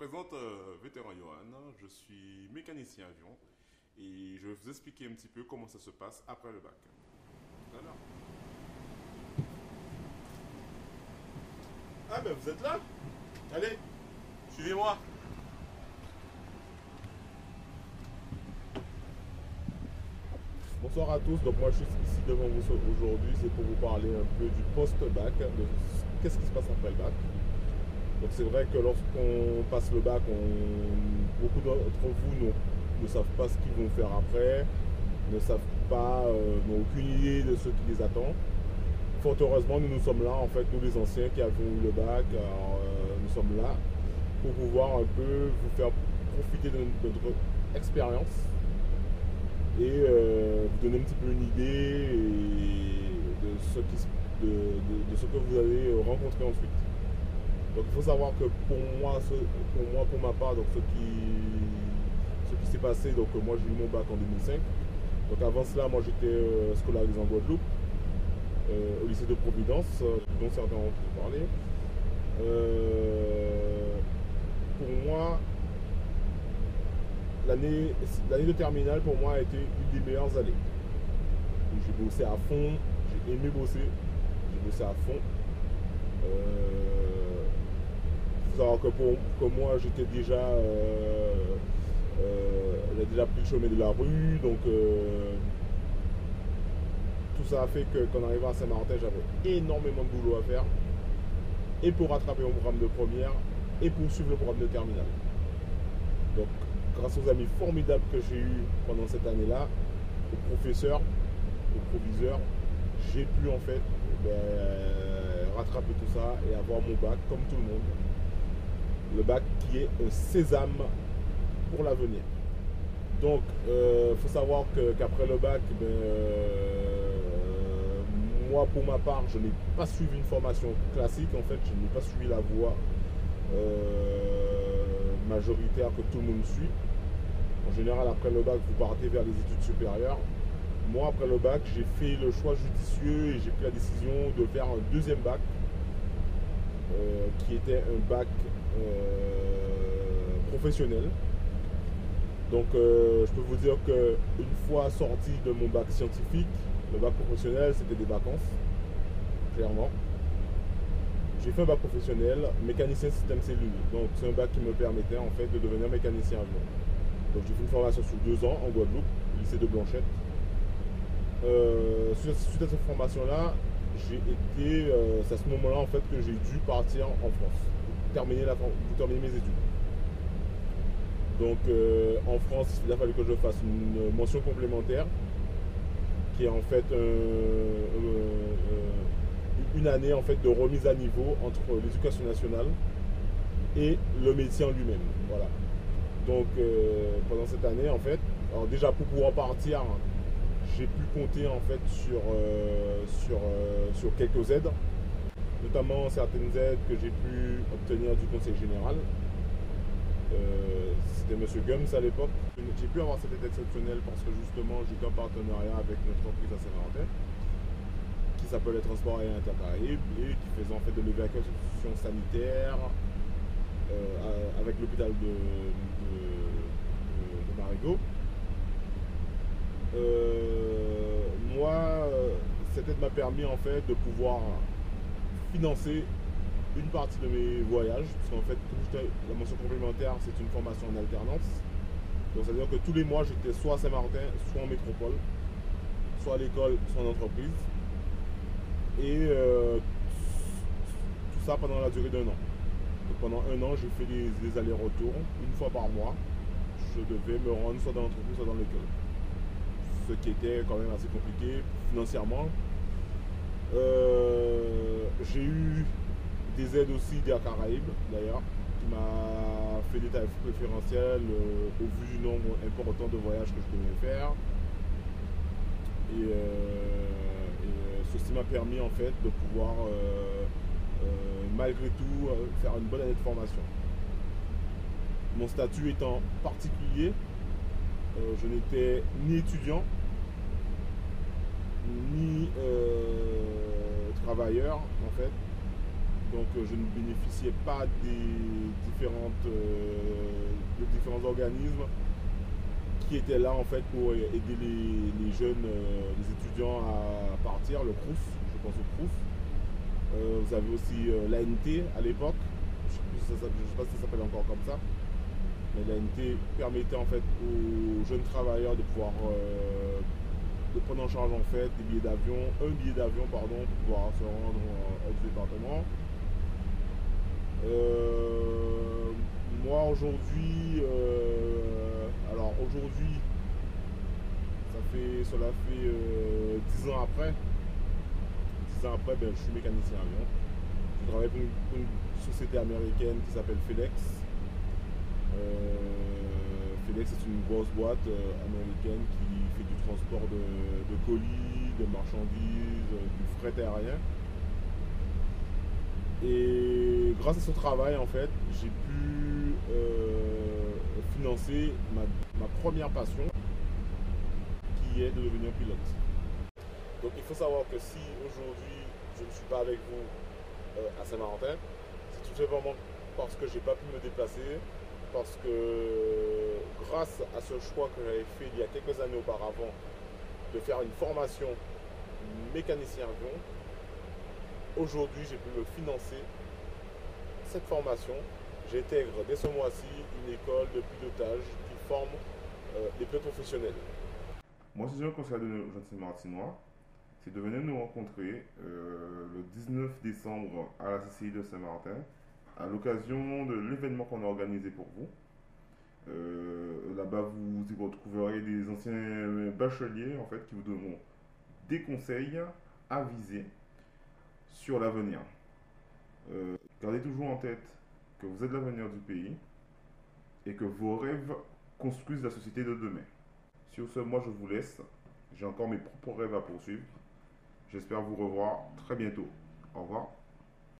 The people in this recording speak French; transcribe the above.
présente Vétéran Johan, je suis mécanicien avion et je vais vous expliquer un petit peu comment ça se passe après le bac. Tout à l'heure. Ah ben vous êtes là? Allez, suivez-moi. Bonsoir à tous, donc moi je suis ici devant vous aujourd'hui, c'est pour vous parler un peu du post-bac, de qu'est-ce qui se passe après le bac. Donc c'est vrai que lorsqu'on passe le bac, beaucoup d'entre vous ne savent pas ce qu'ils vont faire après, ne savent pas, n'ont aucune idée de ce qui les attend. Fort heureusement, nous sommes là, en fait, nous les anciens qui avons eu le bac, nous sommes là pour pouvoir un peu vous faire profiter de notre expérience et vous donner un petit peu une idée de ce que vous allez rencontrer ensuite. Donc il faut savoir que pour ma part, donc ce qui s'est passé, donc moi j'ai eu mon bac en 2005. Donc avant cela, moi j'étais scolarisé en Guadeloupe, au lycée de Providence, dont certains ont entendu parler. Pour moi, l'année de terminale pour moi a été une des meilleures années. J'ai bossé à fond, j'ai aimé bosser, j'ai bossé à fond. Il faut savoir que moi j'étais déjà j'ai déjà pris le chemin de la rue, donc tout ça a fait que quand on arrivait à Saint-Martin, j'avais énormément de boulot à faire, et pour rattraper mon programme de première et pour suivre le programme de terminale. Donc grâce aux amis formidables que j'ai eus pendant cette année-là, aux professeurs, aux proviseurs, j'ai pu en fait rattraper tout ça et avoir mon bac comme tout le monde. Le bac qui est un sésame pour l'avenir. Donc il faut savoir qu'après le bac, moi pour ma part, je n'ai pas suivi une formation classique. En fait, je n'ai pas suivi la voie majoritaire que tout le monde suit. En général, après le bac, vous partez vers les études supérieures. Moi, après le bac, j'ai fait le choix judicieux et j'ai pris la décision de faire un deuxième bac, qui était un bac professionnel. Donc, je peux vous dire qu'une fois sorti de mon bac scientifique, le bac professionnel, c'était des vacances, clairement. J'ai fait un bac professionnel, mécanicien système cellule. Donc, c'est un bac qui me permettait en fait de devenir mécanicien avion. Donc, j'ai fait une formation sur 2 ans en Guadeloupe, au lycée de Blanchette. Suite à cette formation-là, c'est à ce moment-là en fait que j'ai dû partir en France pour terminer mes études. Donc en France, il a fallu que je fasse une mention complémentaire qui est en fait une année en fait de remise à niveau entre l'éducation nationale et le métier en lui-même. Voilà. Donc pendant cette année en fait, alors déjà pour pouvoir partir, j'ai pu compter en fait sur quelques aides, notamment certaines aides que j'ai pu obtenir du conseil général. C'était M. Gums à l'époque. J'ai pu avoir cette aide exceptionnelle parce que justement j'étais en partenariat avec notre entreprise à Saint-Valentin qui s'appelle les Transports Aériens Intercaraïbes et qui faisait en fait de l'évacuation sanitaire avec l'hôpital de Marigot. Moi, cette aide m'a permis en fait de pouvoir financer une partie de mes voyages, parce qu'en fait, la mention complémentaire, c'est une formation en alternance. Donc, ça veut dire que tous les mois, j'étais soit à Saint-Martin, soit en métropole, soit à l'école, soit en entreprise. Et tout ça pendant la durée d'1 an. Donc, pendant 1 an, j'ai fait des allers-retours, une fois par mois. Je devais me rendre soit dans l'entreprise, soit dans l'école. Ce qui était quand même assez compliqué financièrement. J'ai eu des aides aussi d'Air Caraïbes d'ailleurs, qui m'a fait des tarifs préférentiels au vu du nombre important de voyages que je devais faire. Et ceci m'a permis en fait de pouvoir malgré tout faire une bonne année de formation. Mon statut étant particulier, je n'étais ni étudiant ni travailleur en fait. Donc je ne bénéficiais pas des différents organismes qui étaient là en fait pour aider les jeunes, les étudiants à partir, le CROUS, je pense au CROUS. Vous avez aussi l'ANT à l'époque, je ne sais pas si ça s'appelle encore comme ça, mais l'ANT permettait en fait aux jeunes travailleurs de pouvoir de prendre en charge en fait un billet d'avion pardon, pour pouvoir se rendre au département. Moi aujourd'hui, aujourd'hui, cela fait 10 ans après. 10 ans après, ben, je suis mécanicien avion. Je travaille pour une société américaine qui s'appelle FedEx. FedEx est une grosse boîte américaine qui fait du transport de colis, de marchandises, du fret aérien. Et grâce à ce travail, en fait, j'ai pu financer ma première passion, qui est de devenir pilote. Donc il faut savoir que si aujourd'hui je ne suis pas avec vous à Saint-Martin, c'est tout simplement parce que j'ai pas pu me déplacer, parce que grâce à ce choix que j'avais fait il y a quelques années auparavant de faire une formation mécanicien avion, aujourd'hui j'ai pu me financer cette formation. J'intègre dès ce mois-ci une école de pilotage qui forme les pilotes professionnels. Moi, si j'ai un conseil à donner aux jeunes Saint-Martinois, c'est de venir nous rencontrer le 19 décembre à la CCI de Saint-Martin, à l'occasion de l'événement qu'on a organisé pour vous. Là-bas, vous y retrouverez des anciens bacheliers en fait, qui vous donneront des conseils avisés sur l'avenir. Gardez toujours en tête que vous êtes l'avenir du pays et que vos rêves construisent la société de demain. Sur ce, moi je vous laisse. J'ai encore mes propres rêves à poursuivre. J'espère vous revoir très bientôt. Au revoir.